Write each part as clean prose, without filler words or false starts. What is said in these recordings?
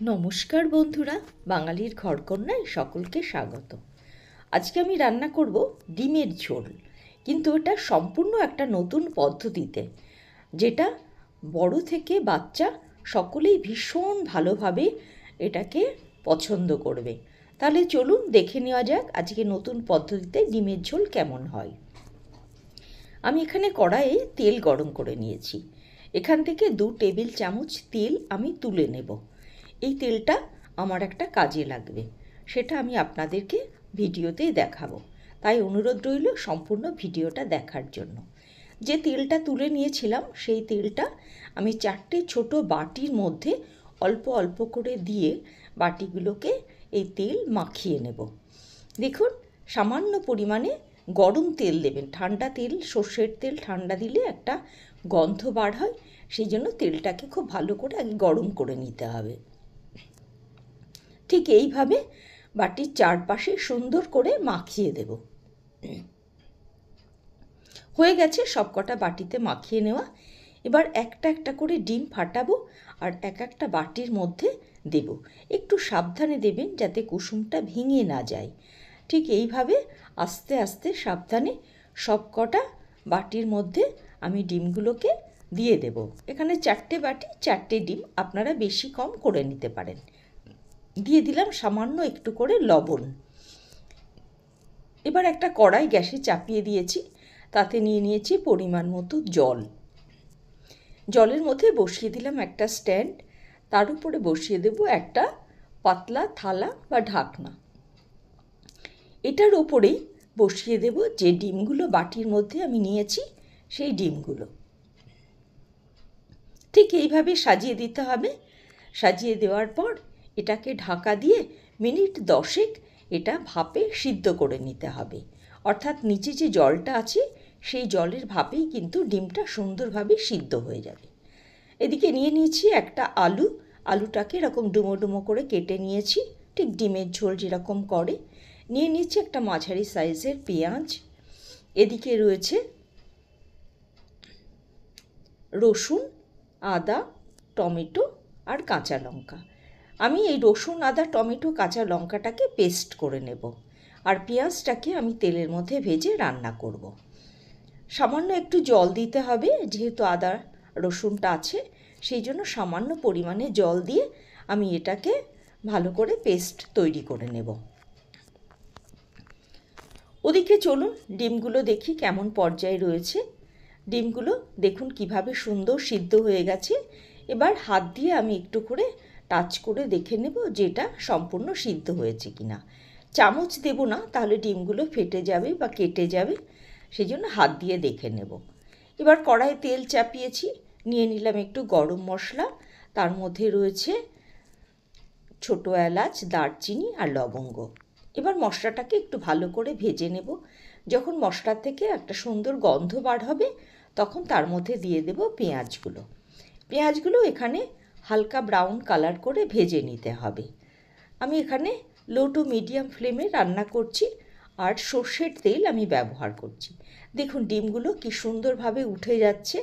নমস্কার বন্ধুরা, বাঙালির ঘরকন্যায় সকলকে স্বাগত। আজকে আমি রান্না করব ডিমের ঝোল, কিন্তু এটা সম্পূর্ণ একটা নতুন পদ্ধতিতে, যেটা বড় থেকে বাচ্চা সকলেই ভীষণ ভালোভাবে এটাকে পছন্দ করবে। তাহলে চলুন দেখে নেওয়া যাক আজকে নতুন পদ্ধতিতে ডিমের ঝোল কেমন হয়। আমি এখানে কড়াইয়ে তেল গরম করে নিয়েছি। এখান থেকে 2 টেবিল চামচ তেল আমি তুলে নেব। এই তেলটা আমার একটা কাজে লাগবে, সেটা আমি আপনাদেরকে ভিডিওতেই দেখাবো, তাই অনুরোধ রইল সম্পূর্ণ ভিডিওটা দেখার জন্য। যে তেলটা তুলে নিয়েছিলাম সেই তেলটা আমি 4টে ছোট বাটির মধ্যে অল্প অল্প করে দিয়ে বাটিগুলোকে এই তেল মাখিয়ে নেব। দেখুন, সামান্য পরিমাণে গরম তেল দেবেন। ঠান্ডা তেল, সর্ষের তেল ঠান্ডা দিলে একটা গন্ধ বার হয়, সেই জন্য তেলটাকে খুব ভালো করে আগে গরম করে নিতে হবে। ঠিক এইভাবে বাটির চারপাশে সুন্দর করে মাখিয়ে দেব। হয়ে গেছে সবকটা বাটিতে মাখিয়ে নেওয়া। এবার একটা একটা করে ডিম ফাটাবো আর এক একটা বাটির মধ্যে দেব। একটু সাবধানে দেবেন যাতে কুসুমটা ভেঙে না যায়। ঠিক এইভাবে আস্তে আস্তে সাবধানে সবকটা বাটির মধ্যে আমি ডিমগুলোকে দিয়ে দেব। এখানে 4টে বাটি 4টে ডিম, আপনারা বেশি কম করে নিতে পারেন। দিয়ে দিলাম সামান্য একটু করে লবণ। এবার একটা কড়াই গ্যাসে চাপিয়ে দিয়েছি, তাতে নিয়ে নিয়েছি পরিমাণ মতো জল। জলের মধ্যে বসিয়ে দিলাম একটা স্ট্যান্ড, তার উপরে বসিয়ে দেব একটা পাতলা থালা বা ঢাকনা। এটার ওপরেই বসিয়ে দেব যে ডিমগুলো বাটির মধ্যে আমি নিয়েছি সেই ডিমগুলো। ঠিক এইভাবে সাজিয়ে দিতে হবে। সাজিয়ে দেওয়ার পর এটাকে ঢাকা দিয়ে মিনিট 10 এটা ভাপে সিদ্ধ করে নিতে হবে। অর্থাৎ নিচে যে জলটা আছে সেই জলের ভাপেই কিন্তু ডিমটা সুন্দরভাবে সিদ্ধ হয়ে যাবে। এদিকে নিয়ে নিয়েছি একটা আলু। আলুটাকে এরকম ডুমো ডুমো করে কেটে নিয়েছি, ঠিক ডিমের ঝোল যেরকম করে। নিয়ে নিয়েছি একটা মাঝারি সাইজের পেঁয়াজ। এদিকে রয়েছে রসুন, আদা, টমেটো আর কাঁচা লঙ্কা। আমি এই রসুন, আদা, টমেটো, কাঁচা লঙ্কাটাকে পেস্ট করে নেব, আর পেঁয়াজটাকে আমি তেলের মধ্যে ভেজে রান্না করব। সামান্য একটু জল দিতে হবে, যেহেতু আদা রসুনটা আছে সেই জন্য সামান্য পরিমাণে জল দিয়ে আমি এটাকে ভালো করে পেস্ট তৈরি করে নেব। ওদিকে চলুন ডিমগুলো দেখি কেমন পর্যায়ে রয়েছে। ডিমগুলো দেখুন কিভাবে সুন্দর সিদ্ধ হয়ে গেছে। এবার হাত দিয়ে আমি একটু করে টাচ করে দেখে নেব যে এটা সম্পূর্ণ সিদ্ধ হয়েছে কিনা। চামচ দেব না, তাহলে ডিমগুলো ফেটে যাবে বা কেটে যাবে, সেই জন্য হাত দিয়ে দেখে নেব। এবার কড়াইয়ে তেল চাপিয়েছি, নিয়ে নিলাম একটু গরম মশলা। তার মধ্যে রয়েছে ছোটো এলাচ, দারচিনি আর লবঙ্গ। এবার মশলাটাকে একটু ভালো করে ভেজে নেব। যখন মশলা থেকে একটা সুন্দর গন্ধ বার হবে তখন তার মধ্যে দিয়ে দেব পেঁয়াজগুলো। পেঁয়াজগুলো এখানে হালকা ব্রাউন কালার করে ভেজে নিতে হবে। আমি এখানে লো টু মিডিয়াম ফ্লেমে রান্না করছি, আর সর্ষের তেল আমি ব্যবহার করছি। দেখুন ডিমগুলো কি সুন্দরভাবে উঠে যাচ্ছে।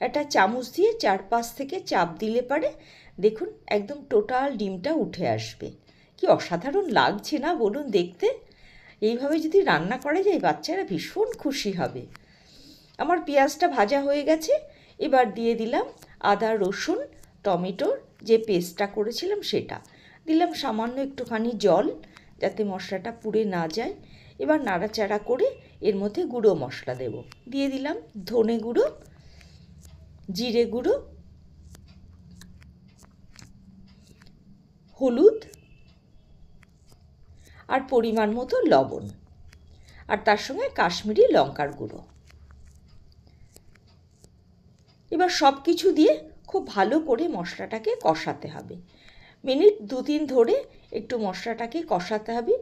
একটা চামচ দিয়ে চারপাশ থেকে চাপ দিলে পারে দেখুন একদম টোটাল ডিমটা উঠে আসবে। কি অসাধারণ লাগছে না বলুন দেখতে? এইভাবে যদি রান্না করা যায় বাচ্চারা ভীষণ খুশি হবে। আমার পেঁয়াজটা ভাজা হয়ে গেছে। এবার দিয়ে দিলাম আদা, রসুন, টমেটোর যে পেস্টটা করেছিলাম সেটা দিলাম। সামান্য একটুখানি জল, যাতে মশলাটা পুড়ে না যায়। এবার নাড়াচাড়া করে এর মধ্যে গুঁড়ো মশলা দেব। দিয়ে দিলাম ধনে গুঁড়ো, জিরে গুঁড়ো, হলুদ আর পরিমাণ মতো লবণ, আর তার সঙ্গে কাশ্মীরি লঙ্কার গুঁড়ো। এবার সব কিছু দিয়ে খুব ভালো করে মশলাটাকে কষাতে হবে। মিনিট 2-3 ধরে একটু মশলাটাকে কষাতে হবে।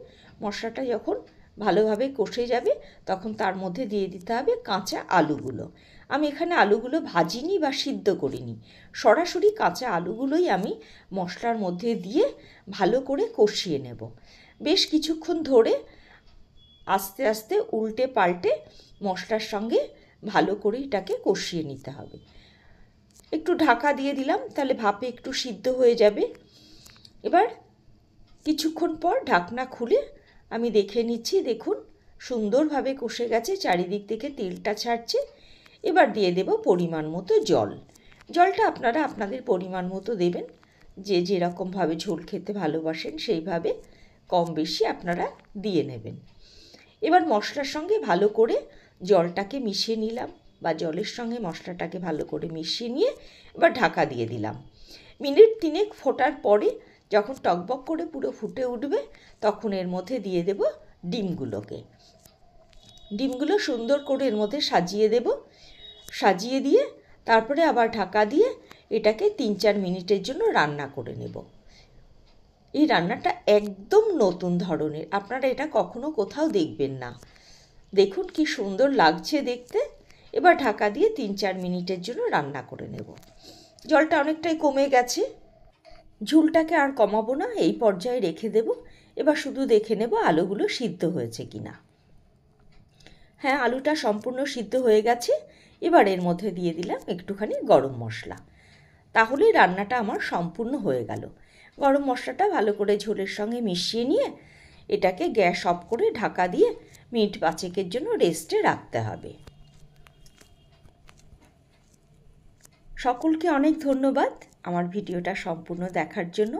মশলাটা যখন ভালোভাবে কষে যাবে তখন তার মধ্যে দিয়ে দিতে হবে কাঁচা আলুগুলো। আমি এখানে আলুগুলো ভাজিনি বা সিদ্ধ করিনি, সরাসরি কাঁচা আলুগুলোই আমি মশলার মধ্যে দিয়ে ভালো করে কষিয়ে নেব। বেশ কিছুক্ষণ ধরে আস্তে আস্তে উল্টে পাল্টে মশলার সঙ্গে ভালো করে এটাকে কষিয়ে নিতে হবে। একটু ঢাকা দিয়ে দিলাম, তাহলে ভাপে একটু সিদ্ধ হয়ে যাবে। এবার কিছুক্ষণ পর ঢাকনা খুলে আমি দেখে নিচ্ছি, দেখুন সুন্দরভাবে কষে গেছে, চারিদিক থেকে তেলটা ছাড়ছে। এবার দিয়ে দেব পরিমাণ মতো জল। জলটা আপনারা আপনাদের পরিমাণ মতো দেবেন, যে যেরকমভাবে ঝোল খেতে ভালোবাসেন সেইভাবে কম বেশি আপনারা দিয়ে নেবেন। এবার মশলার সঙ্গে ভালো করে জলটাকে মিশিয়ে নিলাম, বা জলের সঙ্গে মশলাটাকে ভালো করে মিশিয়ে নিয়ে এবার ঢাকা দিয়ে দিলাম। মিনিট 3 ফোটার পরে যখন টকবক করে পুরো ফুটে উঠবে, তখন এর মধ্যে দিয়ে দেব ডিমগুলোকে। ডিমগুলো সুন্দর করে এর মধ্যে সাজিয়ে দেব। সাজিয়ে দিয়ে তারপরে আবার ঢাকা দিয়ে এটাকে 3-4 মিনিটের জন্য রান্না করে নেব। এই রান্নাটা একদম নতুন ধরনের, আপনারা এটা কখনো কোথাও দেখবেন না। দেখুন কি সুন্দর লাগছে দেখতে। এবার ঢাকা দিয়ে 3-4 মিনিটের জন্য রান্না করে নেব। জলটা অনেকটাই কমে গেছে, ঝোলটাকে আর কমাবো না, এই পর্যায়ে রেখে দেব। এবার শুধু দেখে নেব আলুগুলো সিদ্ধ হয়েছে কিনা। হ্যাঁ, আলুটা সম্পূর্ণ সিদ্ধ হয়ে গেছে। এবার এর মধ্যে দিয়ে দিলাম একটুখানি গরম মশলা। তাহলেই রান্নাটা আমার সম্পূর্ণ হয়ে গেল। গরম মশলাটা ভালো করে ঝোলের সঙ্গে মিশিয়ে নিয়ে এটাকে গ্যাস অফ করে ঢাকা দিয়ে মিনিট 5-এর জন্য রেস্টে রাখতে হবে। সকলকে অনেক ধন্যবাদ আমার ভিডিওটা সম্পূর্ণ দেখার জন্য।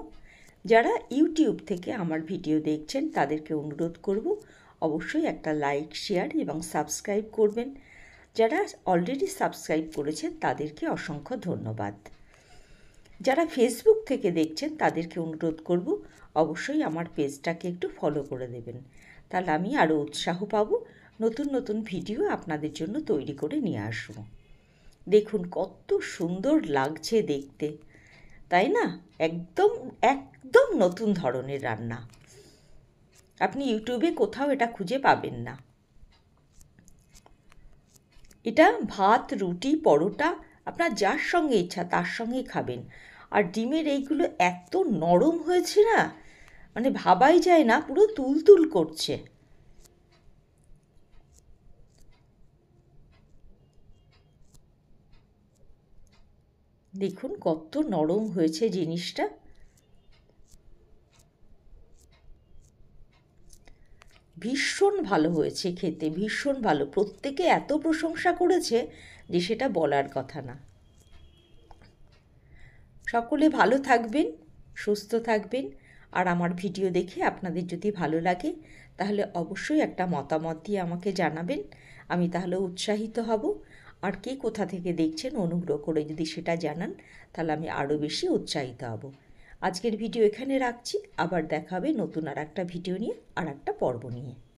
যারা ইউটিউব থেকে আমার ভিডিও দেখছেন তাদেরকে অনুরোধ করব অবশ্যই একটা লাইক, শেয়ার এবং সাবস্ক্রাইব করবেন। যারা অলরেডি সাবস্ক্রাইব করেছেন তাদেরকে অসংখ্য ধন্যবাদ। যারা ফেসবুক থেকে দেখছেন তাদেরকে অনুরোধ করব অবশ্যই আমার পেজটাকে একটু ফলো করে দেবেন, তাহলে আমি আরও উৎসাহ পাবো নতুন নতুন ভিডিও আপনাদের জন্য তৈরি করে নিয়ে আসবো। দেখুন কত সুন্দর লাগছে দেখতে, তাই না? একদম একদম নতুন ধরনের রান্না, আপনি ইউটিউবে কোথাও এটা খুঁজে পাবেন না। এটা ভাত, রুটি, পরোটা আপনার যার সঙ্গে ইচ্ছা তার সঙ্গেই খাবেন। আর ডিমের এইগুলো এত নরম হয়েছে না, মানে ভাবাই যায় না, পুরো তুলতুল করছে। দেখুন কত নরম হয়েছে জিনিসটা। ভীষণ ভালো হয়েছে খেতে, ভীষণ ভালো। প্রত্যেকে এত প্রশংসা করেছে যে সেটা বলার কথা না। সকলে ভালো থাকবেন, সুস্থ থাকবেন। আর আমার ভিডিও দেখে আপনাদের যদি ভালো লাগে তাহলে অবশ্যই একটা মতামত দিয়ে আমাকে জানাবেন, আমি তাহলে উৎসাহিত হব। আর কে কোথা থেকে দেখছেন অনুগ্রহ করে যদি সেটা জানান তাহলে আমি আরও বেশি উৎসাহিত হব। আজকের ভিডিও এখানে রাখছি, আবার দেখা হবে নতুন আর একটা ভিডিও নিয়ে, আর একটা পর্ব নিয়ে।